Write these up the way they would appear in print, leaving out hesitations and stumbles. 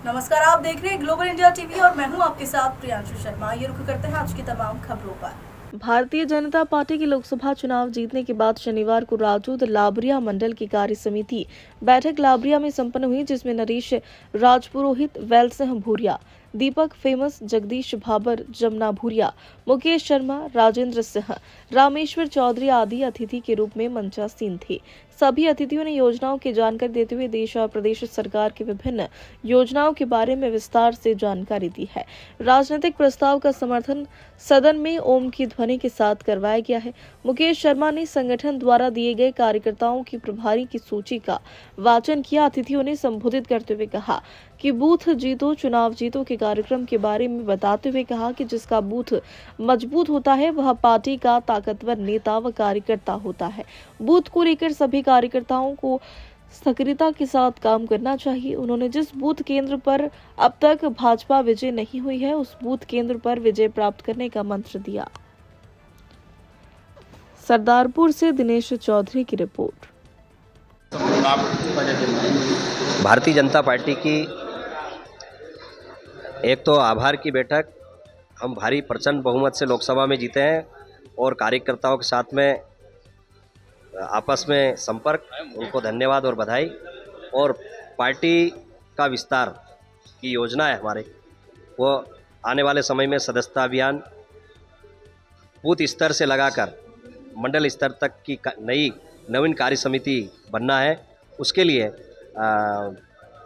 नमस्कार, आप देख रहे हैं ग्लोबल इंडिया टीवी और मैं हूं आपके साथ प्रियांशु शर्मा। ये रुख करते हैं आज की तमाम खबरों पर। भारतीय जनता पार्टी की लोकसभा चुनाव जीतने के बाद शनिवार को राजूद लाबरिया मंडल की कार्य समिति बैठक लाबरिया में संपन्न हुई, जिसमें नरेश राजपुरोहित, वैलसिंह भूरिया, दीपक फेमस, जगदीश भाबर, जमुना भूरिया, मुकेश शर्मा, राजेंद्र सिंह, रामेश्वर चौधरी आदि अतिथि के रूप में मंचासीन थे। सभी अतिथियों ने योजनाओं की जानकारी देते हुए देश और प्रदेश सरकार की विभिन्न योजनाओं के बारे में विस्तार से जानकारी दी है। राजनीतिक प्रस्ताव का समर्थन सदन में ओम की ध्वनि के साथ करवाया गया है। मुकेश शर्मा ने संगठन द्वारा दिए गए कार्यकर्ताओं की प्रभारी की सूची का वाचन किया। अतिथियों ने संबोधित करते हुए कहा कि बूथ जीतो चुनाव जीतो के कार्यक्रम के बारे में बताते हुए कहा कि जिसका बूथ मजबूत होता है वह पार्टी का ताकतवर नेता व कार्यकर्ता होता है। बूथ को लेकर सभी कार्यकर्ताओं को सक्रियता के साथ काम करना चाहिए। उन्होंने जिस बूथ केंद्र पर अब तक भाजपा विजय नहीं हुई है, उस बूथ केंद्र पर विजय प्राप्त करने का मंत्र दिया। सरदारपुर से दिनेश चौधरी की रिपोर्ट। भारतीय जनता पार्टी की एक तो आभार की बैठक, हम भारी प्रचंड बहुमत से लोकसभा में जीते हैं और कार्यकर्ताओं के साथ में आपस में संपर्क, उनको धन्यवाद और बधाई। और पार्टी का विस्तार की योजना है हमारे, वो आने वाले समय में सदस्यता अभियान बूथ स्तर से लगाकर मंडल स्तर तक की नवीन कार्य समिति बनना है। उसके लिए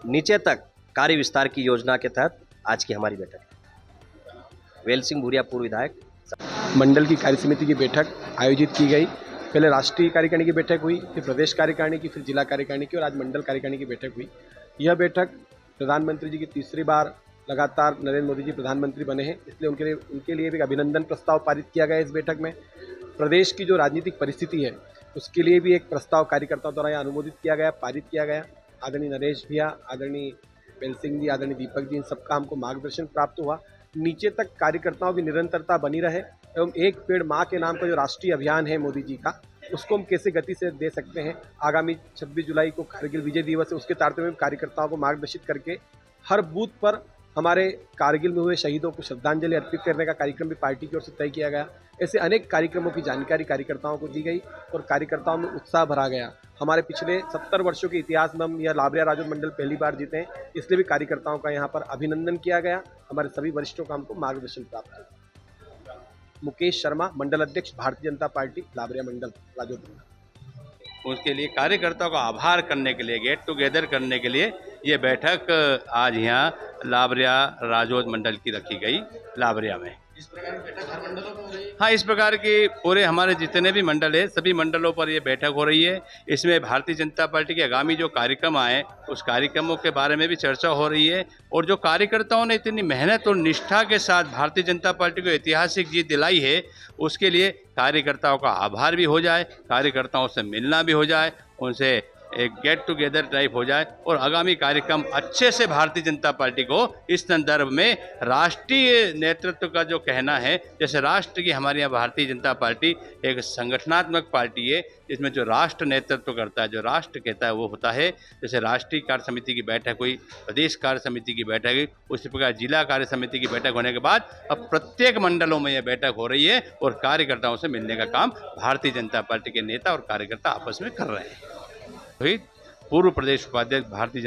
नीचे तक कार्य विस्तार की योजना के तहत आज की हमारी बैठक है। वेलसिंह भूरिया, पूर्व विधायक। मंडल की कार्य समिति की बैठक आयोजित की गई। पहले राष्ट्रीय कार्यकारिणी की बैठक हुई, फिर प्रदेश कार्यकारिणी की, फिर जिला कार्यकारिणी की और आज मंडल कार्यकारिणी की बैठक हुई। यह बैठक प्रधानमंत्री जी की तीसरी बार लगातार नरेंद्र मोदी जी प्रधानमंत्री बने हैं, इसलिए उनके लिए भी अभिनंदन प्रस्ताव पारित किया गया। इस बैठक में प्रदेश की जो राजनीतिक परिस्थिति है उसके लिए भी एक प्रस्ताव कार्यकर्ताओं द्वारा यहाँ अनुमोदित किया गया, पारित किया गया। आदरणीय नरेश भैया, आदरणीय वेलसिंह जी, आदरणीय दीपक जी, इन सबका हमको मार्गदर्शन प्राप्त हुआ। नीचे तक कार्यकर्ताओं की निरंतरता बनी रहे एवं एक पेड़ माँ के नाम का जो राष्ट्रीय अभियान है मोदी जी का, उसको हम कैसे गति से दे सकते हैं। आगामी 26 जुलाई को कारगिल विजय दिवस है, उसके तारतम्य में कार्यकर्ताओं को मार्गदर्शित करके हर बूथ पर हमारे कारगिल में हुए शहीदों को श्रद्धांजलि अर्पित करने का कार्यक्रम भी पार्टी की ओर से तय किया गया। ऐसे अनेक कार्यक्रमों की जानकारी कार्यकर्ताओं को दी गई और कार्यकर्ताओं में उत्साह भरा गया। हमारे पिछले 70 वर्षों के इतिहास में हम यह लाबरिया राजूद मंडल पहली बार जीते हैं, इसलिए भी कार्यकर्ताओं का यहाँ पर अभिनंदन किया गया। हमारे सभी वरिष्ठों का हमको मार्गदर्शन प्राप्त हुआ। मुकेश शर्मा, मंडल अध्यक्ष, भारतीय जनता पार्टी, लाबरिया मंडल, राजौद। उसके लिए कार्यकर्ताओं का आभार करने के लिए, गेट टुगेदर करने के लिए ये बैठक आज यहाँ लाबरिया राजौद मंडल की रखी गई, लाबरिया में। इस प्रकार की बैठक हर मंडलों पर हो रही है? हाँ, इस प्रकार की पूरे हमारे जितने भी मंडल है सभी मंडलों पर ये बैठक हो रही है। इसमें भारतीय जनता पार्टी के आगामी जो कार्यक्रम आए उस कार्यक्रमों के बारे में भी चर्चा हो रही है और जो कार्यकर्ताओं ने इतनी मेहनत और निष्ठा के साथ भारतीय जनता पार्टी को ऐतिहासिक जीत दिलाई है, उसके लिए कार्यकर्ताओं का आभार भी हो जाए, कार्यकर्ताओं से मिलना भी हो जाए, उनसे एक गेट टुगेदर टाइप हो जाए और आगामी कार्यक्रम अच्छे से भारतीय जनता पार्टी को इस संदर्भ में राष्ट्रीय नेतृत्व का जो कहना है, जैसे राष्ट्र की हमारे यहाँ भारतीय जनता पार्टी एक संगठनात्मक पार्टी है जिसमें जो राष्ट्र नेतृत्व करता है, जो राष्ट्र कहता है वो होता है। जैसे राष्ट्रीय कार्य समिति की बैठक हुई, प्रदेश कार्य समिति की बैठक हुई, उसी प्रकार जिला कार्य समिति की बैठक होने के बाद अब प्रत्येक मंडलों में यह बैठक हो रही है और कार्यकर्ताओं से मिलने का काम भारतीय जनता पार्टी के नेता और कार्यकर्ता आपस में कर रहे हैं। पूर्व प्रदेश उपाध्यक्ष भारतीय